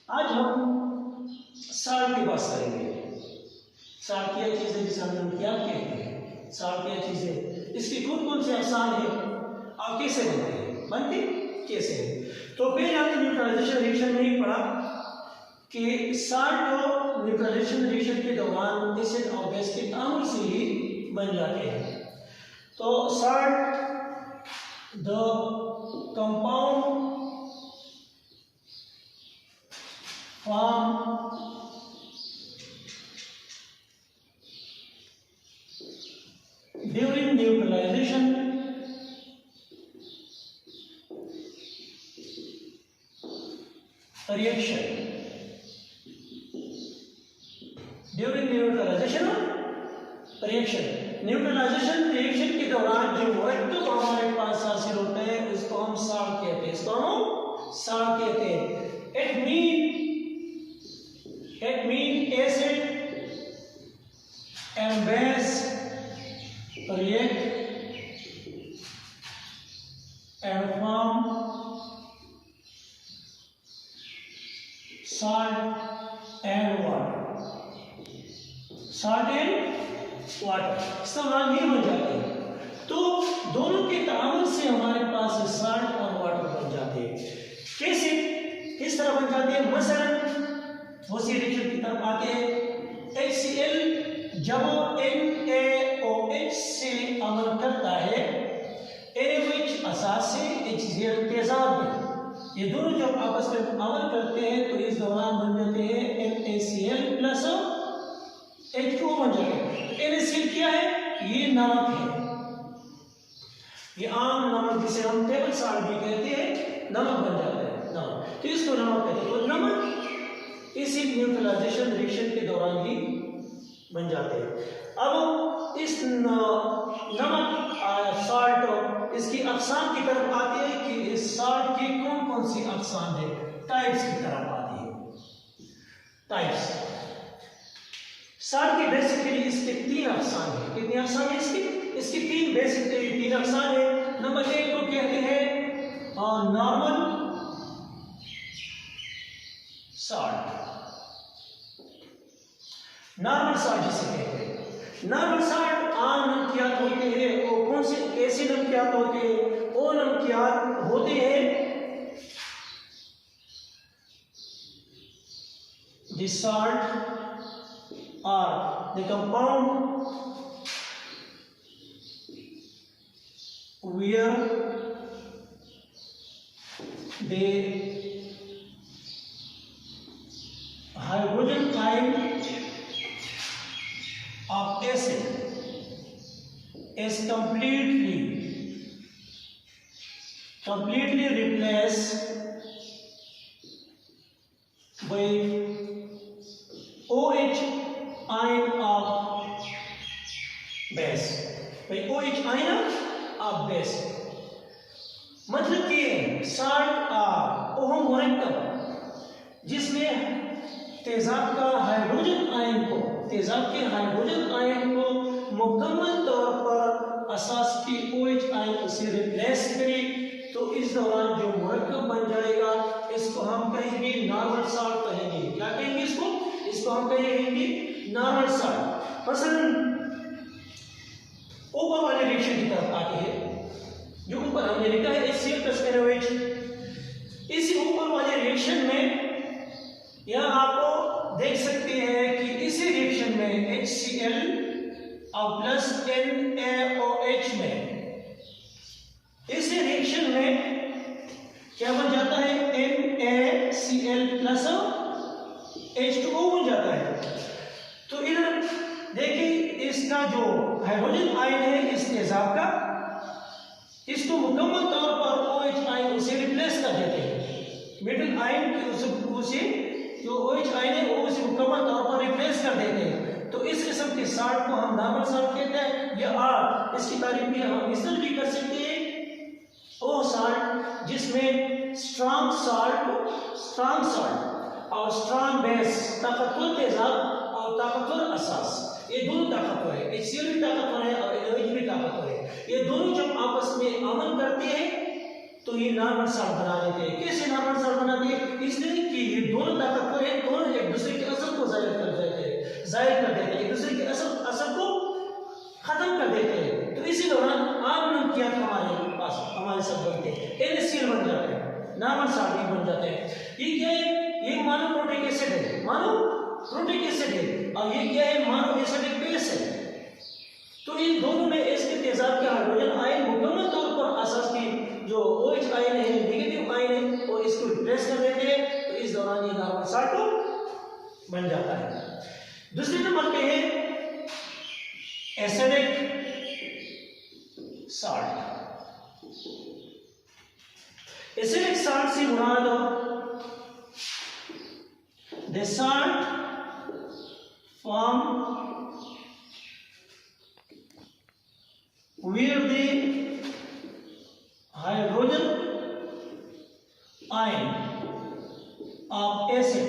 आज हम साल्ट की बात करेंगे। साल्ट क्या चीज़ है जिसे हम नमकियात कहते हैं। साल्ट क्या चीज़ है, इसकी कौन कौन से अफसान है और कैसे बनते हैं, बनते कैसे हैं। तो पहले हमने न्यूट्रलाइजेशन रिएक्शन में ही पढ़ा कि साल्ट और न्यूट्रलाइजेशन रिएक्शन के दौरान एसिड और बेस के तामुल से ही बन जाते हैं। तो salt the compound form during neutralization reaction. During neutralization reaction, neutralization reaction के दौरान जो मरकब हमारे पास हासिल होता है उसको हम साल्ट कहते हैं। इसको हम साल्ट कहते हैं। It means acid and base react and form salt and water. Salt and water इसका नाम ये बन जाते हैं। तो दोनों के तामुल से हमारे पास साल्ट और वाटर बन जाते हैं। कैसे, किस तरह बन जाते हैं? मसलन उसी रिएक्शन की तरफ आते हैं। HCl जब NaOH से अमल करता है NaOH असास से HCl तेजाब में, ये दोनों जब आपस में अमल करते हैं तो इस दौरान बन जाते हैं NaCl प्लस H2O बन जाते हैं। तो NaCl क्या है? ये नमक है, ये आम नमक जिसे हम टेबल साल्ट भी कहते हैं, नमक बन जाता है नमक। तो इसको नमक कहते हैं। तो नमक इसी न्यूट्रलाइजेशन रिएक्शन के दौरान ही बन जाते हैं। अब इस नमक साल्ट इसकी अक़साम की तरफ आती है कि इस साल्ट की कौन कौन सी अक़साम है, टाइप्स की तरफ आती है। टाइप्स साल्ट की बेसिकली इसके तीन अक़साम है। कितनी अक़साम है इसकी? इसकी तीन अक़साम है। नंबर एक को कहते हैं नॉर्मल साल्ट। नॉर्मल साल्ट जिसे कहते हैं, नॉर्मल साल्ट आम नमकियात होते हैं। वो कौन से ऐसे नमकियात होते हैं? वो नमकियात होते हैं the salt or the compound where the hydrogen ion of acid is completely replaced by OH ion of base, by OH ion of base। मतलब कि साल्ट ओह मरकब जिसमें तेजाब का हाइड्रोजन आयन को, तेजाब के हाइड्रोजन आयन को मुकम्मल तौर पर असास की OH आयन उसे रिप्लेस करे, तो इस दौरान जो मरकब बन जाएगा इसको हम कहेंगे नॉर्मल साल्ट कहेंगे। क्या कहेंगे इसको? इसको हम कहेंगे नॉर्मल साल्ट। मसलन ऊपर वाले रिएक्शन की तरफ आते हैं, जो ऊपर हमने लिखा है HCl प्लस NaOH। इसी ऊपर वाले रिएक्शन में यहाँ आपको देख सकते हैं कि इसी रिएक्शन में HCl और प्लस NaOH में, इसी रिएक्शन में क्या बन जाता है? NaCl प्लस H2O बन जाता है। तो इधर देखिए इसका जो हाइड्रोजन आयन है इस तेजाब का, इसको मुकम्मल तौर पर OH आयन उसे रिप्लेस कर देते हैं। मिडिल आयन उसे जो OH आयन है वो उसे मुकम्मल तौर पर रिप्लेस कर देते हैं। तो इस किस्म के साल्ट को हम नॉर्मल साल्ट कहते हैं। या इसकी तारीफ में हम इस तरह भी कर सकते हैं, वो साल्ट जिसमें स्ट्रॉन्ग साल्ट और स्ट्रॉन्ग बेस, ताकतवर तेजाब और ताकतवर असास, ये दोनों ताकतवर है। HCl भी ताकतवर है और NaOH भी ताकतवर है। ये दोनों जब आपस में अमल करते हैं तो ये नॉर्मल साल्ट बना देते हैं। कैसे नॉर्मल साल्ट बनाते हैं? इसलिए कि ये दोनों ताकत नॉर्मल साल्ट भी बन जाते हैं। ये क्या है? ये मोनोप्रोटिक एसिड है, मोनोप्रोटिक एसिड है, और ये क्या है? मोनो एसिडिक बेस है। तो इन दोनों में इसके तेजाब के हाइड्रोजन आयन मुकम्मल तौर पर असर की जो OH आयन है, नेगेटिव आयन है, और इसको रिप्लेस कर देते हैं। तो इस दौरान ये नॉर्मल साल्ट बन जाता है। दूसरे नंबर पे है एसिडिक साल्ट। एसिडिक साल्ट से मुराद the salt form where the hydrogen ion of acid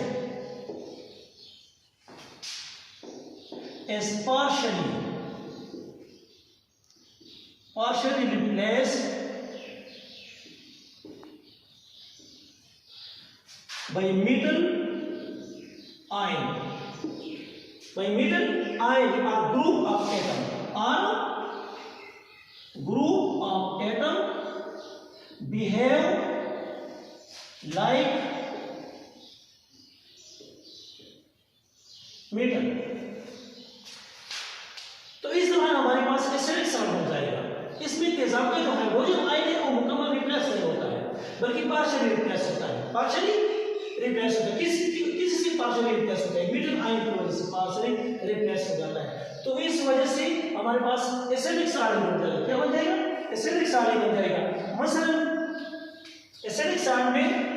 is partially replaced by metal ion, a group of atom, or group of atom behave like metal। तो इस दौरान हमारे पास acidic salt बन जाएगा। इसमें तेजाब का जो हाइड्रोजन आयन है वो मुकम्मल रिप्लेस नहीं होता है, बल्कि पार्शियली रिप्लेस होता है। पार्शियली रिप्लेस होता है, किसी से पार्शियली रिप्लेस होता है, मेटल आयन की वजह से पार्शियली रिप्लेस हो जाता है। तो इस वजह से हमारे पास एसिडिक साल्ट बन जाएगा। क्या बन जाएगा? एसिडिक साल्ट बन जाएगा। मसलन एसिडिक साल्ट में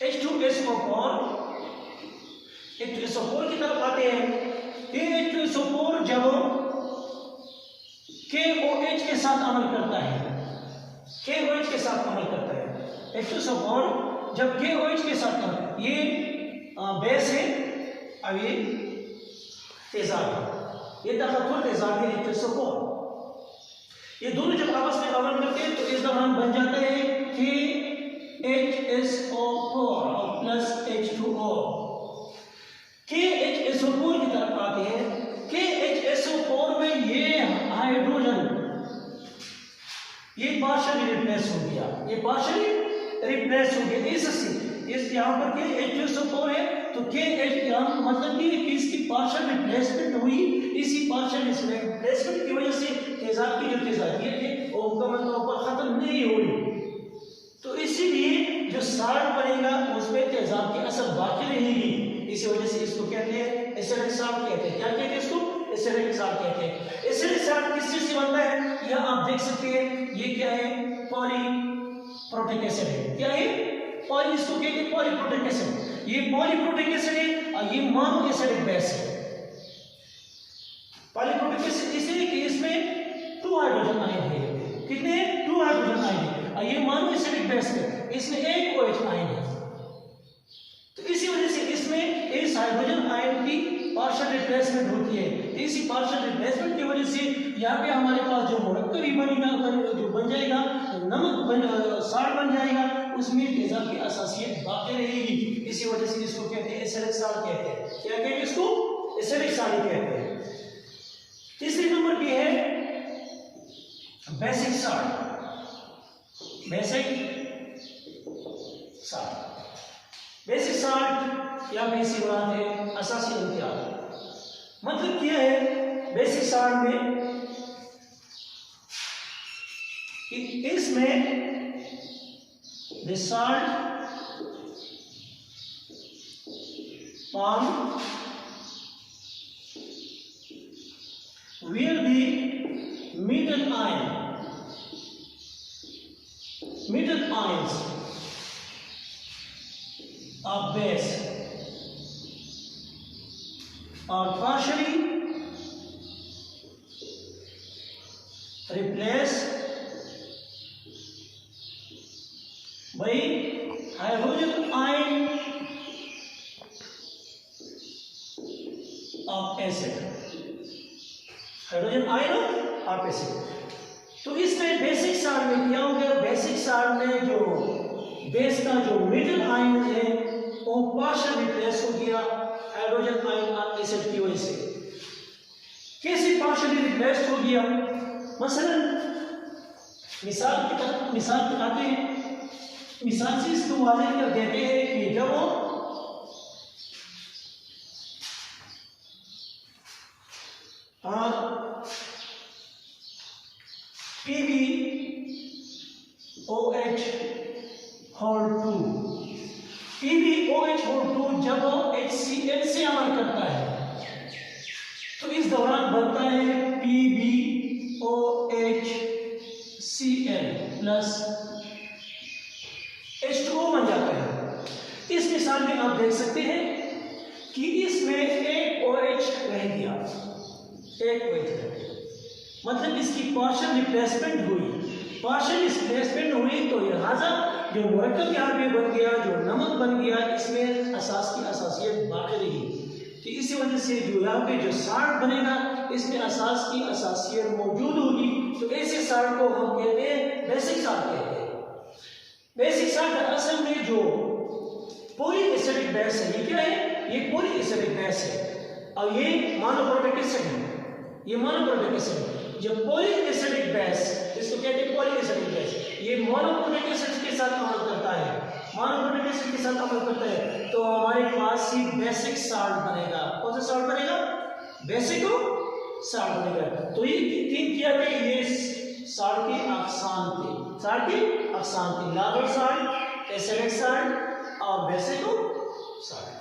H2SO4 H2SO4 की तरफ आते हैं। ये H2SO4 जब KOH के साथ अमल करता है, KOH के साथ अमल करता है। H2SO4 जब KOH के साथ, ये बेस है, अब ये तेजाब है, ये तखतुर तेजाब है H2SO4। ये दोनों जब आपस में अमल करते हैं तो इस दौरान बन जाता है KHSO4 प्लस H2O। KHSO4 की तरफ आते हैं। KHSO4 में ये हाइड्रोजन ये पार्शियली रिप्लेस हो गया, ये पार्शियली रिप्लेस हो गया। इस यहाँ पर H2SO4 है तो KH यहाँ मतलब कि इसकी पार्शियल रिप्लेसमेंट हुई। इसी पार्शियल रिप्लेसमेंट की वजह से तेजाब की जो तेजाबियत है वो मुकम्मल तौर पर खत्म नहीं हुई। तो इसीलिए जो साल्ट बनेगा उसमें तेजाब की असर बाकी रहेगी। इसी वजह से इसको कहते हैं एसिडिक साल्ट कहते हैं। क्या कहते हैं इसको? एसिडिक साल्ट कहते हैं। एसिडिक साल्ट किस चीज से बनता है? यह आप देख सकते हैं, ये क्या है? पॉलीप्रोटिक एसिड है। क्या है? इसको कहते हैं पॉलीप्रोटिक एसिड। ये पॉलीप्रोटिक एसिड है और ये मोनो एसिडिक बेस है। पॉलीप्रोटिक एसिड इसलिए कि इसमें 2 हाइड्रोजन आयन है। कितने? 2 हाइड्रोजन आयन है, और ये मोनो एसिडिक बेस है, इसमें एक OH आयन है। तो इसी वजह से इसमें इस हाइड्रोजन आयन की पार्शियल रिप्लेसमेंट होती है। इसी पार्शियल रिप्लेसमेंट की वजह से यहाँ पे हमारे पास जो मुरक्कब बनेगा, जो बन जाएगा, नमक साल्ट बन जाएगा, उसमें तेजाब की असासियत बाकी रहेगी। इसी वजह से इसको कहते हैं एसिडिक साल्ट कहते हैं। क्या कहते हैं इसको? एसिडिक साल्ट कहते हैं। तीसरे नंबर पे है बेसिक साल्ट। बेसिक साल्ट या बेसिक बात है असासी इम्तियाज। मतलब क्या है बेसिक साल्ट में? इसमें the salt form where the metal ions of base are partially replaced by hydrogen ion of acid, hydrogen ion of acid. तो इसमें बेसिक साल्ट में क्या हो गया? बेसिक साल्ट में जो बेस का जो मिडिल आयन है वो पार्शियल रिप्लेस हो गया हाइड्रोजन आयन ऑफ एसिड की वजह से। कैसे पार्शियली रिप्लेस हो गया? मसलन मिसाल बताते हैं। मिसाल से इसको वाज़ेह कर देते हैं कि जब PbOH होल 2 जब HCl से अमल करता है तो इस दौरान बनता है PbOHCl प्लस H2O बन जाता है। इस मिसाल में आप देख सकते हैं कि इसमें एक OH रह गया, मतलब इसकी पार्शियल रिप्लेसमेंट हुई। तो लिहाजा जो मुरक्कब यहाँ पे बन गया, जो नमक बन गया, इसमें असास की असासियत बाकी रही। तो इसी वजह से जो यहाँ पे जो साल्ट बनेगा इसमें असास की असासियत मौजूद होगी। तो ऐसे साल्ट को हम कहते हैं बेसिक साल्ट कहते हैं। बेसिक साल्ट असल में जो पॉलीएसिडिक बेस है, ये क्या है? ये पॉलीएसिडिक बेस है और ये मोनोक्रोटिक एसिड है। जो पॉलीएसिडिक बेस, इसको कहते हैं पॉलीएसिडिक बेस, ये मोनोक्रोटिक एसिड के साथ अमल करता है। तो हमारे पास ही बेसिक साल्ट बनेगा। कौन सा साल्ट बनेगा? बेसिक साल्ट बनेगा। तो ये तीन किया गया, ये साल्ट की अक़साम थी। लागर साल्ट, एसिडिक साल्ट और बेसिक साल्ट।